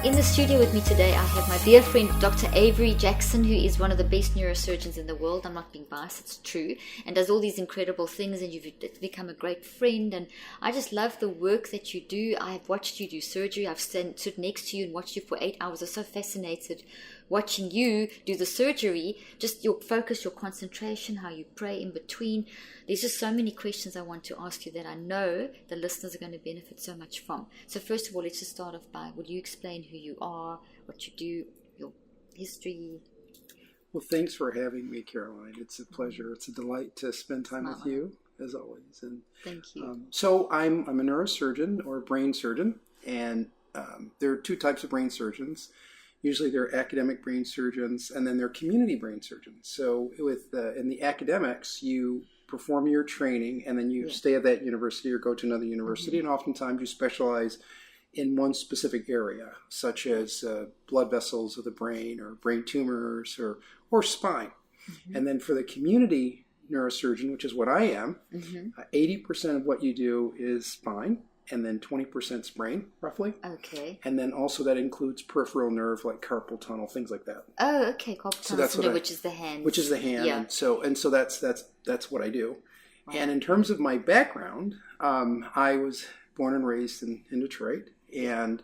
In the studio with me today, I have my dear friend, Dr. Avery Jackson, who is one of the best neurosurgeons in the world. I'm not being biased, it's true, and does all these incredible things, and you've become a great friend, and I just love the work that you do. I have watched you do surgery. I've stood next to you and watched you for 8 hours. I'm so fascinated watching you do the surgery, just your focus, your concentration, how you pray in between. There's just so many questions I want to ask you that I know the listeners are going to benefit so much from. So first of all, let's just start off by, would you explain who you are, what you do, your history? Well, thanks for having me, Caroline. It's a pleasure. It's a delight to spend time with you, as always. And thank you. So I'm a neurosurgeon or a brain surgeon, and there are two types of brain surgeons. Usually they're academic brain surgeons, and then they're community brain surgeons. So in the academics, you perform your training, and then you stay at that university or go to another university, and oftentimes you specialize in one specific area, such as blood vessels of the brain or brain tumors or spine. And then for the community neurosurgeon, which is what I am, 80% of what you do is spine, and then 20% is brain, roughly. Okay. And then also that includes peripheral nerve, like carpal tunnel, things like that. Oh, okay. Carpal tunnel, which is the hand. Which is the hand. Yeah. And so that's what I do. Wow. And in terms of my background, I was born and raised in Detroit, and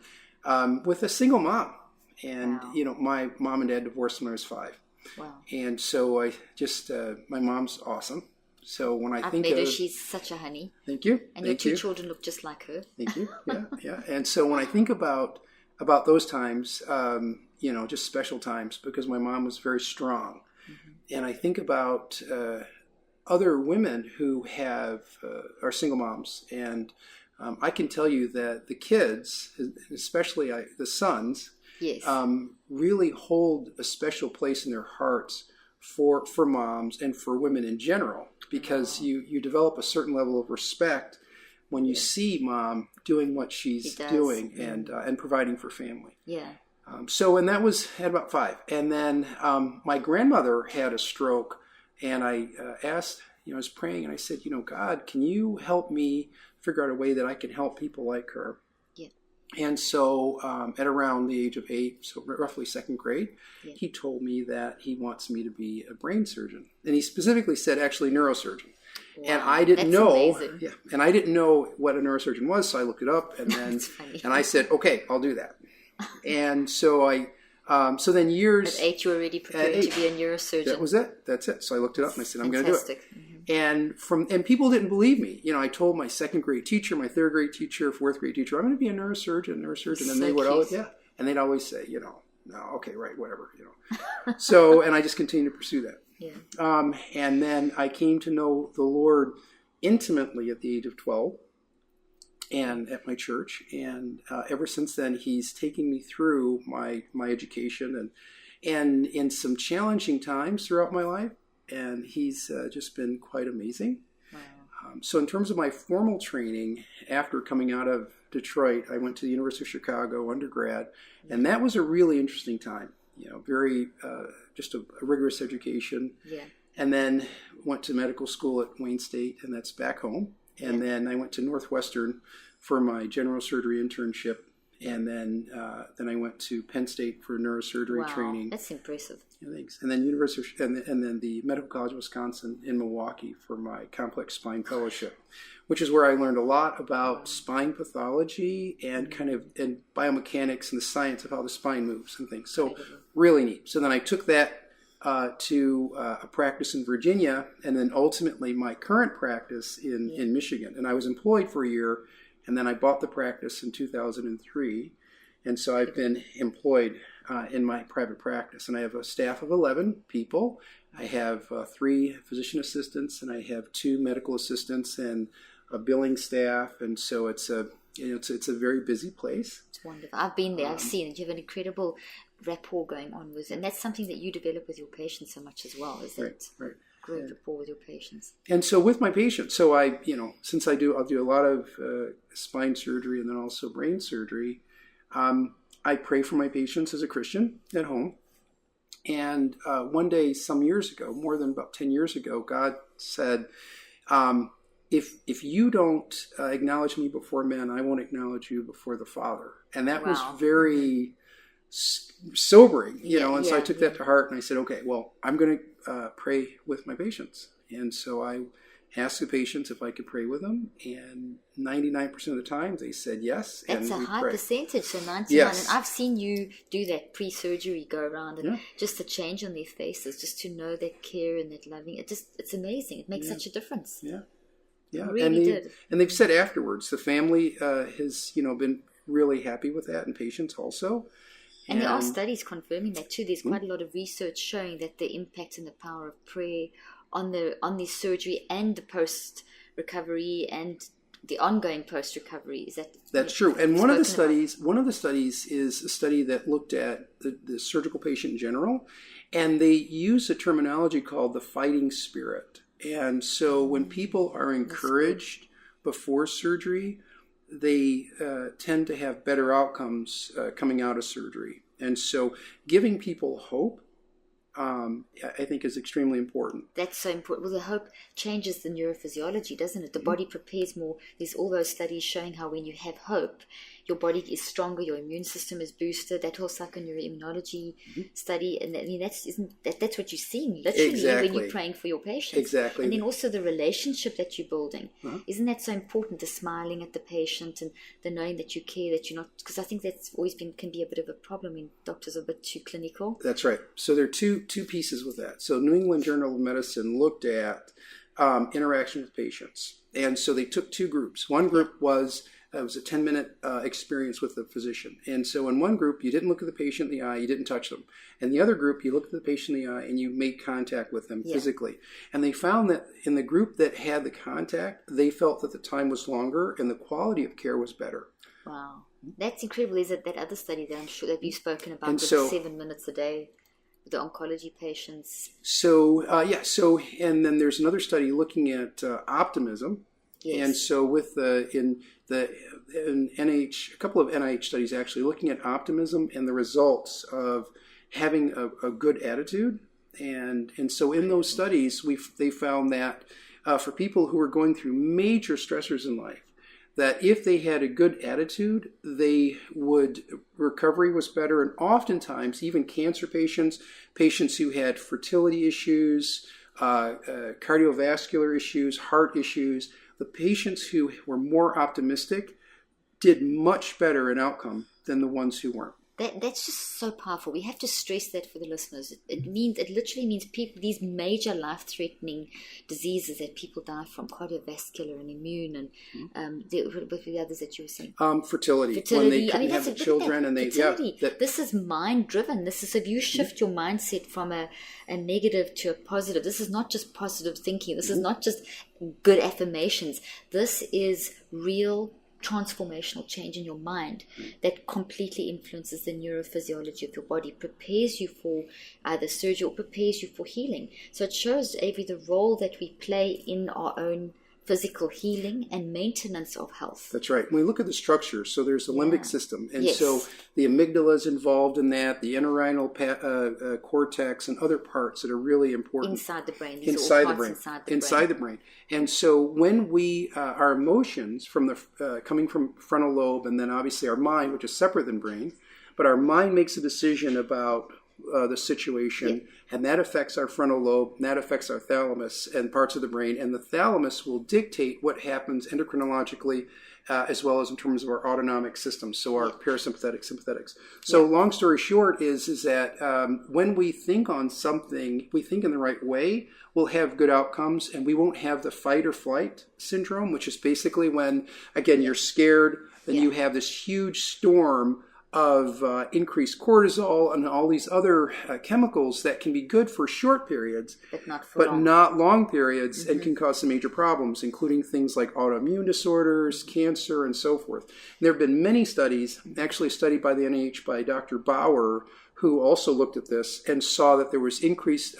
with a single mom. And, my mom and dad divorced when I was 5. Wow. And so I just, my mom's awesome. So when I've met her, she's such a honey. Thank you. And your two children look just like her. Thank you. Yeah. And so when I think about those times, just special times, because my mom was very strong. And I think about other women who are single moms. And I can tell you that the kids, especially the sons, really hold a special place in their hearts for moms and for women in general, because you develop a certain level of respect when you see mom doing what she's doing and providing for family. Yeah. And that was at about 5. And then my grandmother had a stroke, and I asked, I was praying, and I said, God, can you help me figure out a way that I can help people like her? And so at around the age of 8, so roughly 2nd grade, he told me that he wants me to be a brain surgeon. And he specifically said, actually, neurosurgeon. Wow, and I didn't know. Amazing. Yeah, and I didn't know what a neurosurgeon was, so I looked it up, and then and I said, okay, I'll do that. And so so then years... At 8, you were already prepared to be a neurosurgeon. That was it. That's it. So I looked it up, and I said, I'm going to do it. And people didn't believe me. I told my 2nd grade teacher, my 3rd grade teacher, 4th grade teacher, I'm going to be a neurosurgeon, and they would always, and they'd always say, no, okay, right, whatever, So, and I just continued to pursue that. Yeah. And then I came to know the Lord intimately at the age of 12, and at my church, and ever since then, He's taken me through my education and in some challenging times throughout my life. And He's just been quite amazing. Wow. So in terms of my formal training, after coming out of Detroit, I went to the University of Chicago undergrad, and that was a really interesting time. Very just a rigorous education. Yeah. And then went to medical school at Wayne State, and that's back home. And then I went to Northwestern for my general surgery internship. And then I went to Penn State for neurosurgery training. That's impressive. Yeah, thanks. And then and then the Medical College of Wisconsin in Milwaukee for my complex spine fellowship, which is where I learned a lot about spine pathology and and biomechanics and the science of how the spine moves and things. So really neat. So then I took that to a practice in Virginia, and then ultimately my current practice in Michigan. And I was employed for a year. And then I bought the practice in 2003, and so I've been employed in my private practice. And I have a staff of 11 people. I have 3 physician assistants, and I have 2 medical assistants and a billing staff. And so it's a very busy place. It's wonderful. I've been there. I've seen it. You have an incredible rapport going on with, and that's something that you develop with your patients so much as well. Is it? Right. Great rapport with your patients. And so with my patients, so since I'll do a lot of spine surgery and then also brain surgery, I pray for my patients as a Christian at home. And one day, some years ago, more than about 10 years ago, God said, if you don't acknowledge me before men, I won't acknowledge you before the Father. And that was very sobering, and so I took that to heart, and I said, okay, well, I'm going to pray with my patients. And so I asked the patients if I could pray with them, and 99% of the time they said yes. That's a high percentage, so 99. Yes. And I've seen you do that pre-surgery go around, and just the change on their faces, just to know that care and that loving, it's amazing. It makes such a difference. Yeah. It really did. And they've said afterwards, the family has, been really happy with that, and patients also. And there are studies confirming that too. There's quite a lot of research showing that the impact and the power of prayer on the surgery and the post-recovery and the ongoing post-recovery that's true. And one of the studies is a study that looked at the surgical patient in general, and they use a terminology called the fighting spirit. And so when people are encouraged before surgery, they tend to have better outcomes coming out of surgery. And so giving people hope, I think, is extremely important. That's so important. Well, the hope changes the neurophysiology, doesn't it? The body prepares more. There's all those studies showing how when you have hope, your body is stronger, your immune system is boosted. That whole psychoneuroimmunology study, and I mean that's what you're seeing literally when you're praying for your patients. Exactly. And then also the relationship that you're building. Isn't that so important? The smiling at the patient and the knowing that you care, that you're not, because I think that's always can be a bit of a problem when doctors are a bit too clinical. That's right. So there are two pieces with that. So New England Journal of Medicine looked at interaction with patients, and so they took two groups. One group was it was a 10-minute experience with the physician. And so in one group, you didn't look at the patient in the eye, you didn't touch them. In the other group, you looked at the patient in the eye and you made contact with them physically. And they found that in the group that had the contact, they felt that the time was longer and the quality of care was better. Wow. That's incredible. Is it that other study that I'm sure that you've spoken about, with 7 minutes a day with the oncology patients? So, and then there's another study looking at optimism. Yes. And so in NIH, a couple of NIH studies actually looking at optimism and the results of having a good attitude. And so in those studies, they found that for people who are going through major stressors in life, that if they had a good attitude, recovery was better. And oftentimes, even cancer patients who had fertility issues, cardiovascular issues, heart issues, the patients who were more optimistic did much better in outcome than the ones who weren't. That's just so powerful. We have to stress that for the listeners. It literally means people, these major life-threatening diseases that people die from, cardiovascular and immune, and what were the others that you were saying? Fertility. When they couldn't have the children, and fertility. This is mind-driven. This is if you shift your mindset from a negative to a positive. This is not just positive thinking. This is not just good affirmations. This is real transformational change in your mind that completely influences the neurophysiology of your body, prepares you for either surgery or prepares you for healing. So it shows, Avery, the role that we play in our own physical healing and maintenance of health. That's right. When we look at the structure, so there's the limbic system, and so the amygdala is involved in that, the entorhinal cortex, and other parts that are really important. Inside the brain. Inside the brain. And so when our emotions coming from frontal lobe, and then obviously our mind, which is separate than brain, but our mind makes a decision about the situation, and that affects our frontal lobe, and that affects our thalamus and parts of the brain, and the thalamus will dictate what happens endocrinologically as well as in terms of our autonomic system, so our parasympathetic, sympathetics. So long story short is that when we think on something, we think in the right way, we'll have good outcomes, and we won't have the fight or flight syndrome, which is basically when, again, you're scared, and you have this huge storm of increased cortisol and all these other chemicals that can be good for short periods, but not long periods, and can cause some major problems, including things like autoimmune disorders, cancer, and so forth. And there have been many studies, actually a study by the NIH by Dr. Bauer, who also looked at this and saw that there was increased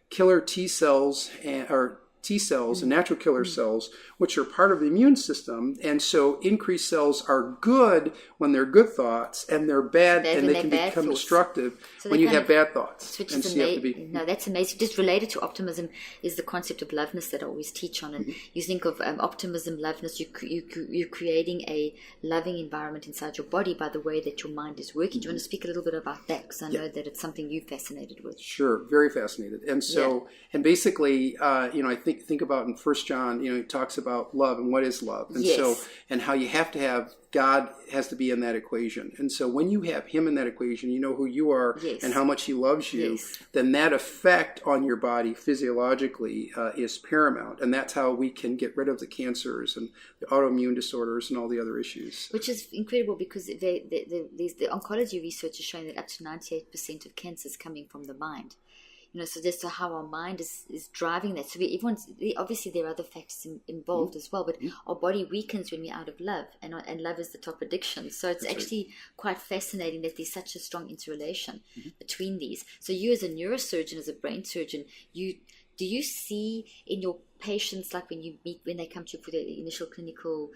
killer T cells or T cells and natural killer cells, which are part of the immune system. And so increased cells are good when they're good thoughts, and they're bad and they can become destructive when you have bad thoughts. Which is amazing. No, that's amazing. Just related to optimism is the concept of loveness that I always teach on. And you think of optimism, loveness, you're creating a loving environment inside your body by the way that your mind is working. Do you want to speak a little bit about that? Because I know that it's something you're fascinated with. Sure, very fascinated. And so, and basically, I think about in 1 John, he talks about love and what is love. And so, and how you have to have, God has to be in that equation. And so when you have him in that equation, you know who you are and how much he loves you, then that effect on your body physiologically is paramount. And that's how we can get rid of the cancers and the autoimmune disorders and all the other issues. Which is incredible because the oncology research is showing that up to 98% of cancer is coming from the mind. So that's how our mind is driving that. So obviously there are other factors involved as well, but our body weakens when we're out of love, and love is the top addiction. So it's actually quite fascinating that there's such a strong interrelation between these. So you as a neurosurgeon, as a brain surgeon, do you see in your patients, like when they come to you for the initial clinical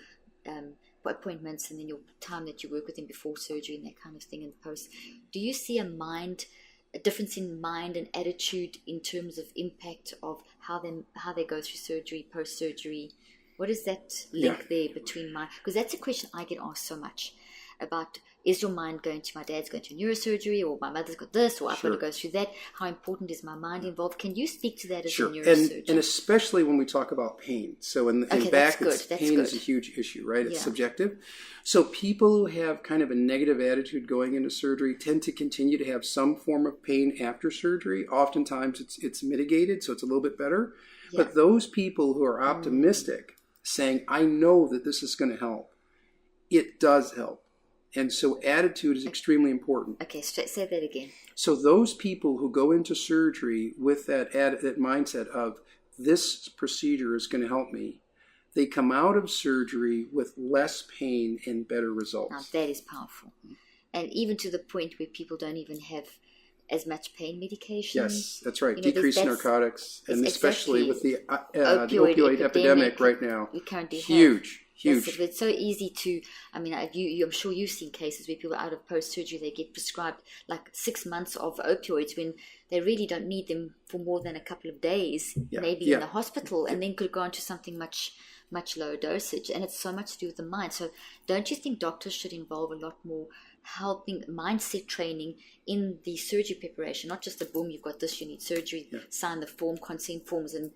appointments and then your time that you work with them before surgery and that kind of thing and post, do you see a difference in mind and attitude in terms of impact of how they go through surgery, post-surgery? What is that link there between mind? Because that's a question I get asked so much about. Is your mind going to, my dad's going to neurosurgery, or my mother's got this, or I've got to go through that? How important is my mind involved? Can you speak to that as a neurosurgeon? And especially when we talk about pain. So in back, pain is a huge issue, right? It's subjective. So people who have kind of a negative attitude going into surgery tend to continue to have some form of pain after surgery. Oftentimes it's mitigated, so it's a little bit better. Yeah. But those people who are optimistic, saying, I know that this is going to help, it does help. And so attitude is extremely important. Okay, say that again. So those people who go into surgery with that mindset of this procedure is going to help me, they come out of surgery with less pain and better results. Now that is powerful. And even to the point where people don't even have as much pain medication. Yes, that's right. Decreased narcotics, and especially with the opioid epidemic right now. We currently huge. It's so easy to, I'm sure you've seen cases where people out of post-surgery, they get prescribed like 6 months of opioids when they really don't need them for more than a couple of days, maybe in the hospital, and then could go on to something much lower dosage. And it's so much to do with the mind. So don't you think doctors should involve a lot more helping mindset training in the surgery preparation, not just the boom, you've got this, you need surgery, sign the form, consent forms, and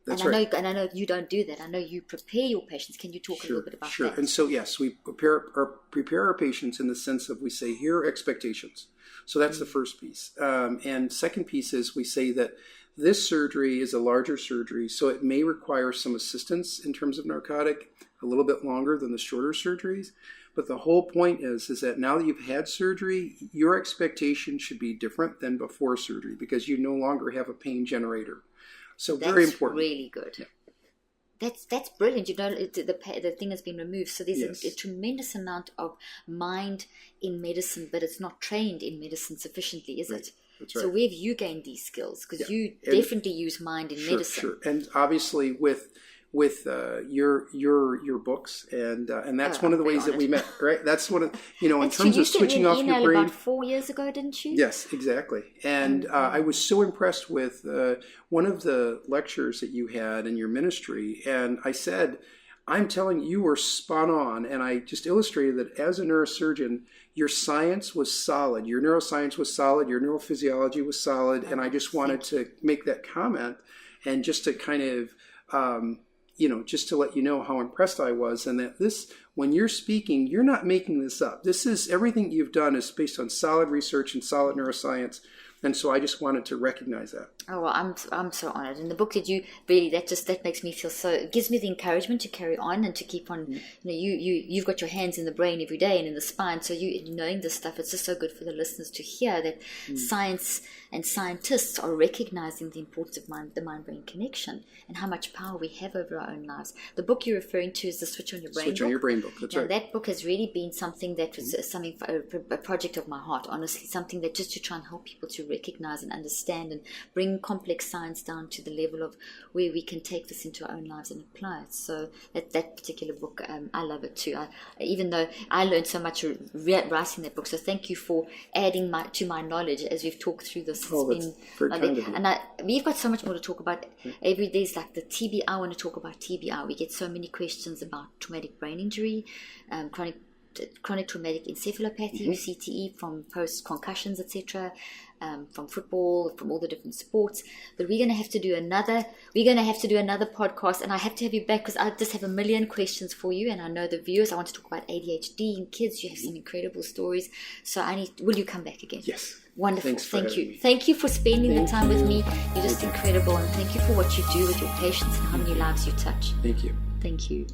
I know you don't do that. I know you prepare your patients. Can you talk a little bit about that? Sure. And so, yes, we prepare our patients in the sense of we say, here are expectations. So that's the first piece. And second piece is we say that this surgery is a larger surgery, so it may require some assistance in terms of narcotic, a little bit longer than the shorter surgeries. But the whole point is that now that you've had surgery, your expectation should be different than before surgery because you no longer have a pain generator. So very important. That's really good. Yeah. That's brilliant. The thing has been removed. So there's a tremendous amount of mind in medicine, but it's not trained in medicine sufficiently, is it? That's right. So where have you gained these skills? Because you definitely use mind in medicine. Sure. And obviously with your books and that's one of the ways that we met, right? That's one of in terms of switching off your brain. About 4 years ago, didn't you? Yes, exactly. And I was so impressed with one of the lectures that you had in your ministry, and I said, I'm telling you were spot on, and I just illustrated that as a neurosurgeon, your science was solid, your neuroscience was solid, your neurophysiology was solid, and I just wanted to make that comment and just to kind of just to let you know how impressed I was, and that this, when you're speaking, you're not making this up. This is everything you've done is based on solid research and solid neuroscience. And so I just wanted to recognize that. Oh, well, I'm so honored. And the book that you really, that makes me feel so, it gives me the encouragement to carry on and to keep on, you've got your hands in the brain every day and in the spine. So knowing this stuff, it's just so good for the listeners to hear that science and scientists are recognizing the importance of the mind-brain connection and how much power we have over our own lives. The book you're referring to is the Switch on Your Brain book. Switch on Your Brain book, that's right. That book has really been something that was a project of my heart, honestly, something that just to try and help people to recognize and understand and bring bring complex science down to the level of where we can take this into our own lives and apply it. So that particular book, I love it too. Even though I learned so much writing that book, so thank you for adding to my knowledge as we've talked through this. That's very kind of you. And we've got so much more to talk about. Avery, there's like the TBI. I want to talk about TBI. We get so many questions about traumatic brain injury, chronic traumatic encephalopathy, CTE, from post-concussions, etc., from football, from all the different sports. But we're going to have to do another podcast, and I have to have you back because I just have a million questions for you, and I know the viewers. I want to talk about ADHD in kids. You have some incredible stories. So will you come back again? Yes. Wonderful. Thank you. Thank you for spending the time with me. You're just incredible, and thank you for what you do with your patients and how many lives you touch. Thank you. Thank you.